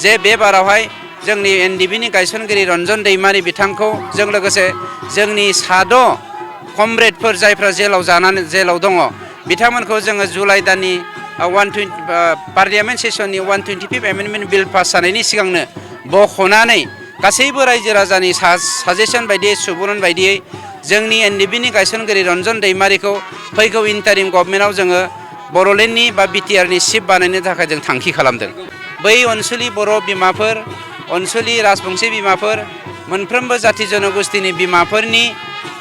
जे बे बारावहाय जोंनि एनडिबिनि गायसनगिरि रन्जन दैमारि बिथांखौ जों लोगोसे जोंनि साद' कमरेडफोर जायफ्रा जेलाव दङ बिथांमोनखौ जोङो जुलाइ दाननि पार्लियामेन्ट सेसननि 125 एमेन्डमेन्ट बिल पास जानायनि सिगांनो बख'नानै गासैबो रायजो राजानि साजेसन बायदियै सुबुरुन बायदियै जोंनि एनडिबिनि गायसनगिरि रन्जन दैमारिखौ फैगौ इन्टारिम गभर्नमेन्टआव जोङो बर'लेण्डनि बा बिटिआरनि चिफ बानायनो थाखाय जों थांखि खालामदों। बै ओनसोलनि बर' बिमाफोर ओनसोलनि राजबंसि बिमाफोर मोनफ्रोमबो जाथि जनगोष्ठीनि बिमाफोरनि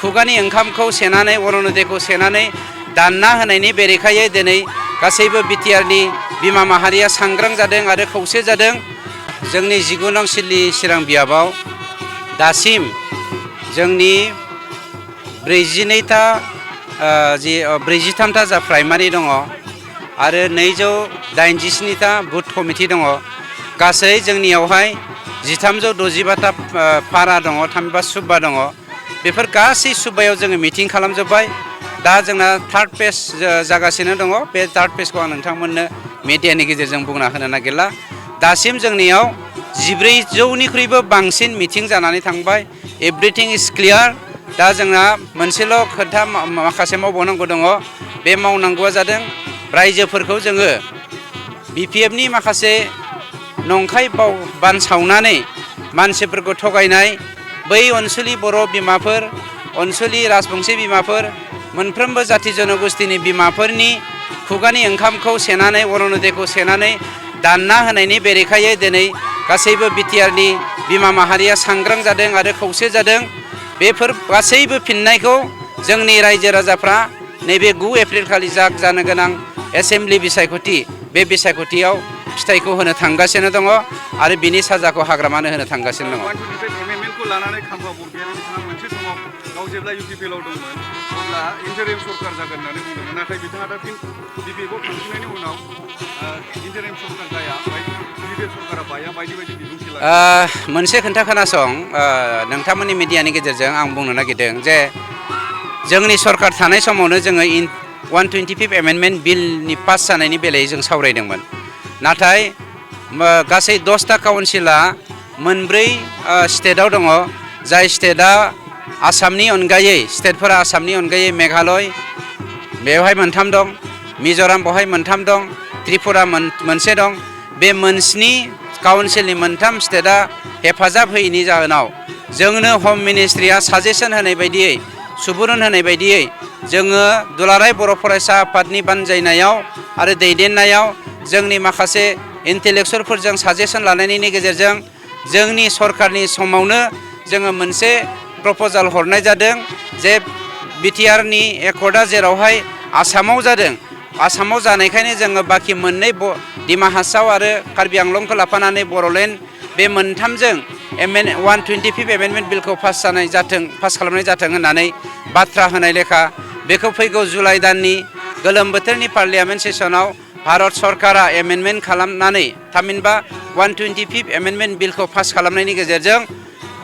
खुगानि ओंखामखौ सेनानै अरुण'दयखौ सेनानै दानना होनायनि बेरेखायै दिनै गासैबो बिटिआरनि बिमा माहारिया सांग्रां जादों आरो खौसे जादों। जोंनि 19 नं सिडली चिरां बियाबाव दासिम जोंनि 43टा जा प्राइमारि दङ आरो 287टा बुथ कमिटि दङ। गासै जोंनियावहाय 1365टा पारा दङ, थामहिनबा सुब्बा दङ। बेफोर गासै सुब्बायाव जोङो मिटिं खालामजोब्बाय। दा जोंना थार्ड फेज जागासिनो दङ। बे थार्ड फेजखौ आं नोंथांमोननो मिडियानि गेजेरजों बुंना होनो नागिरला। दासिम जोंनियाव 1400निख्रुइबो बांसिन मिटिं जानानै थांबाय। एभ्रिथिं इज क्लियार। दा जोंना मोनसेल' खोथा माखासे मावबावनांगौ दङ। बे मावनांगौआ जादों रायजोफोरखौ जोङो बिपिएफनि माखासे नंखाय बानसावनानै मानसिफोरखौ थगायनाय बै ओनसोलनि बर' बिमाफोर ओनसोलनि राजबंसि बिमाफोर मोनफ्रोमबो जाथि जनगोष्ठीनि बिमाफोरनि खुगानि ओंखामखौ सेनानै अरुण'दयखौ सेनानै दानना होनायनि बेरेखायै दिनै गासैबो बिटिआरनि बिमा माहारिया सांग्रां जादों आरो खौसे जादों। बेफोर गासैबो फिननायखौ जोंनि रायजो राजाफ्रा नैबे 9 एप्रिल खालि जानो गोनां एसेम्बलि बिसायख'थि बे बिसायख'थियाव फिथाइखौ होनो थांगासिनो दङ आरो बिनि साजाखौ हाग्रामानो होनो थांगासिनो दङ। लानानै खाम्फा बरग'यारि बिथाङा मोनसे समाव गाव जेब्ला इउपिपिएलआव दंमोन अब्ला इन्टारिम सरकार जागोन होननानै बुंदोंमोन। नाथाय बिथाङा दा फिन बिपिएफआव थांफिननायनि उनाव इन्टारिम सरकार जाया, बिपिएफ सरकारा बाया बायदि बिबुंथि लायो। मोनसे खोथा खोनासं, नोंथांमोननि मिडियानि गेजेरजों आं बुंनो नागिरदों जे जोंनि सरकार थानाय समावनो जोङो 125 एमेन्डमेन्ट बिलनि पास जानायनि बेलायै जों सावरायदोंमोन। नाथाय गासै 10टा काउन्सिला मोनब्रै स्टेटआव दङ। जाय स्टेटआ आसामनि अनगायै स्टेटफोरा आसामनि अनगायै मेघालय बेवहाय 3 दं, मिज'राम बेवहाय 3 दं, त्रिपुरा मोनसे दं। बे मोनस्नि काउन्सिलनि 3 स्टेटआ हेफाजाब होयैनि जाहोनाव जोंनो हम मिनिस्ट्रिया साजेसन होनाय बायदियै सुबुरुन होनाय बायदियै जोङो दुलाराय बर' फरायसा आफादनि बानजायनायाव आरो दैदेननायाव जोंनि माखासे इन्टेलेक्सुवेलफोरजों साजेसन लानायनि गेजेरजों जोंनि सरकारनि समावनो जोङो मोनसे प्रप'जाल हरनाय जादों जे बिटिआरनि एकर्डआ जेरावहाय आसामाव जादों, आसामाव जानायखायनो जोङो बाखि मोननै डिमा हासाव आरो कार्बि आंलंखौ लाफानानै बर'लेण्ड बे मोनथामजों 125 एमेन्डमेन्ट बिलखौ पास खालामनाय जाथों होननानै बाथ्रा होनाय लेखा बेखौ फैगौ जुलाइ दाननि गोलोम बोथोरनि पार्लियामेन्ट सेसनाव भारत सरकारा एमेन्डमेन्ट खालामनानै थामहिनबा 125 एमेन्डमेन्ट बिलखौ पास खालामनायनि गेजेरजों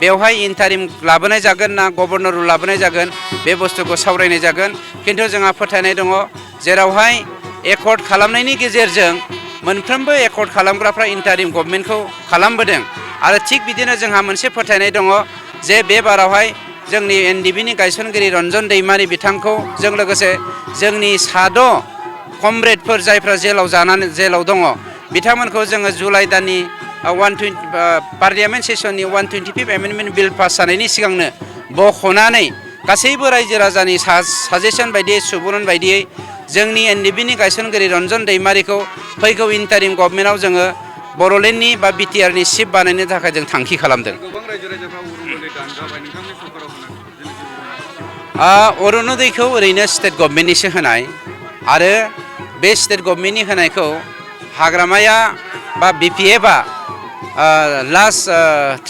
बेवहाय इन्टारिम लाबोनाय जागोन ना गभर्नर रुल लाबोनाय जागोन बे बुस्थुखौ सावरायनाय जागोन। खिन्थु जोंहा फोथायनाय दङ जेरावहाय एकर्ड खालामनायनि गेजेरजों मोनफ्रोमबो एकर्ड खालामग्राफ्रा इन्टारिम गभर्नमेन्टखौ खालामबोदों आरो थिग बिदिनो जोंहा मोनसे फोथायनाय दङ जे बे बारावहाय जोंनि एनडिबिनि गायसनगिरि रन्जन दैमारि बिथांखौ जों लोगोसे जोंनि साद' कमरेडफोर जायफ्रा जेलाव दङ बिथांमोनखौ जोङो जुलाइ दाननि पार्लियामेन्ट सेसननि 125 एमेन्डमेन्ट बिल पास जानायनि सिगांनो बख'नानै गासैबो रायजो राजानि साजेसन बायदियै सुबुरुन बायदियै जोंनि एनडिबिनि गायसनगिरि रन्जन दैमारिखौ फैगौ इन्टारिम गभर्नमेन्टआव जोङो बर'लेण्डनि बा बिटिआरनि चिफ बानायनो थाखाय जों थांखि खालामदों। अरुण'दयखौ ओरैनो स्टेट गभर्नमेन्टनिसो होनाय आरो बे स्टेट गभर्नमेन्टनि होनायखौ हाग्रामाया बा बिपिएफआ लास्ट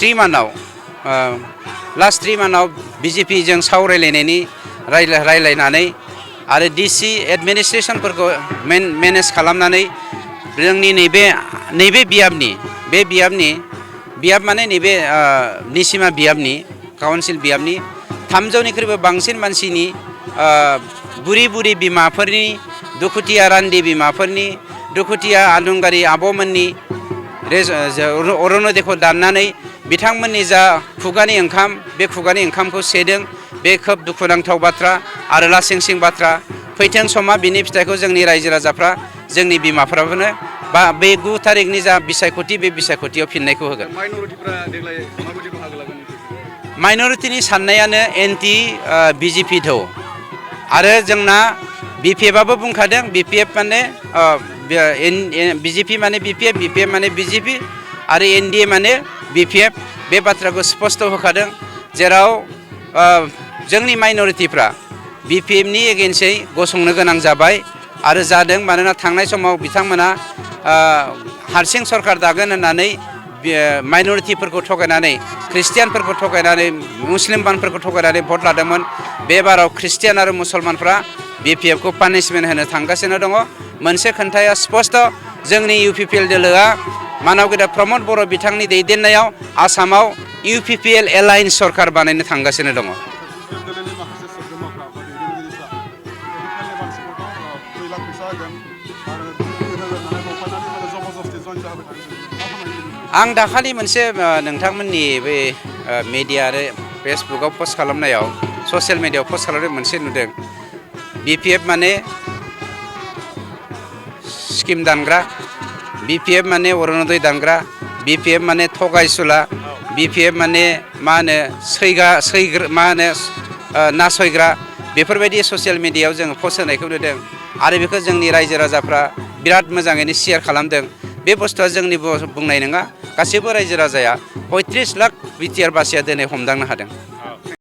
3 मान्थआव बिजेपिजों सावरायलायनायनि रायलायनानै आरो डिसि एडमिनिस्ट्रेसनफोरखौ मेनेज खालामनानै जोंनि नैबे बियाब माने नैबे निसिमा बियाबनि काउन्सिल बियाबनि 300निख्रुइबो बांसिन मानसिनि बुरि बिमाफोरनि दुखुथिया रान्दि बिमाफोरनि दुखुथिया आदुंगारि आब'मोननि अरुनदयखौ दाननानै बिथांमोननि जा खुगानि ओंखाम बे खुगानि ओंखामखौ सेदों। बे खोब दुखुनांथाव बाथ्रा आरो लासिंसिं बाथ्रा। फैथों समा बिनि फिथाइखौ जोंनि रायजो राजाफ्रा जोंनि बिमाफ्राबोनो बा बे 9 थारिखनि जा बिसायख'थि बे बिसायख'थियाव फिननायखौ होगोन। माइन'रिटिफ्रा देग्लाय माबायदि बाहागो लागोन? माइन'रिटिनि साननायानो एन्टि बिजेपि दौ आरो जोंना बिपिएफआबो बुंखादों बिपिएफ माने बिजेपि माने बिपिएफ बिपिएफ माने बिजेपि आरो एनडिए माने बिपिएफ बे बाथ्राखौ स्पष्ट होखादों जेराव जोंनि माइन'रिटिफ्रा बिपिएफनि एगेन्स्टै गसंनो गोनां जाबाय आरो जादों मानोना थांनाय समाव बिथांमोना हारसिं सरकार दागोन होननानै माइन'रिटिफोरखौ थगायनानै ख्रिस्टियानफोरखौ थगायनानै मुस्लिमफोरखौ थगायनानै भट लादोंमोन। बे बाराव ख्रिस्टियान आरो मुसलमानफ्रा बिपिएफखौ पानिशमेन्ट होनो थांगासिनो दङ। मोनसे खोन्थाया स्पष्ट जोंनि इउपिपिएल दोलोआ मानबगेदा प्रमद बर' बिथांनि दैदेननायाव आसामाव इउपिपिएल एलायन्स सरकार बानायनो थांगासिनो दङ। आं दाखालि मोनसे नोंथांमोननि बे मिडिया आरो फेसबुकाव पस्ट खालामनायाव ससियेल मिडियायाव पस्ट खालामनाय मोनसे नुदों बिपिएफ माने स्किम दानग्रा, बिपिएफ माने अरुनदय दानग्रा, बिपिएफ माने थगायसुला, बिपिएफ माने मा होनो नासयग्रा बेफोरबायदि ससियेल मिडियायाव जोङो पस्ट होनायखौ नुदों आरो बेखौ जोंनि रायजो राजाफ्रा बिराद मोजाङैनो शेयार खालामदों। बे बुस्थुआ जोंनि बुंनाय नङा गासैबो रायजो राजाया 35 लाख बिटिआर बासिया दिनै हमदांनो हादों।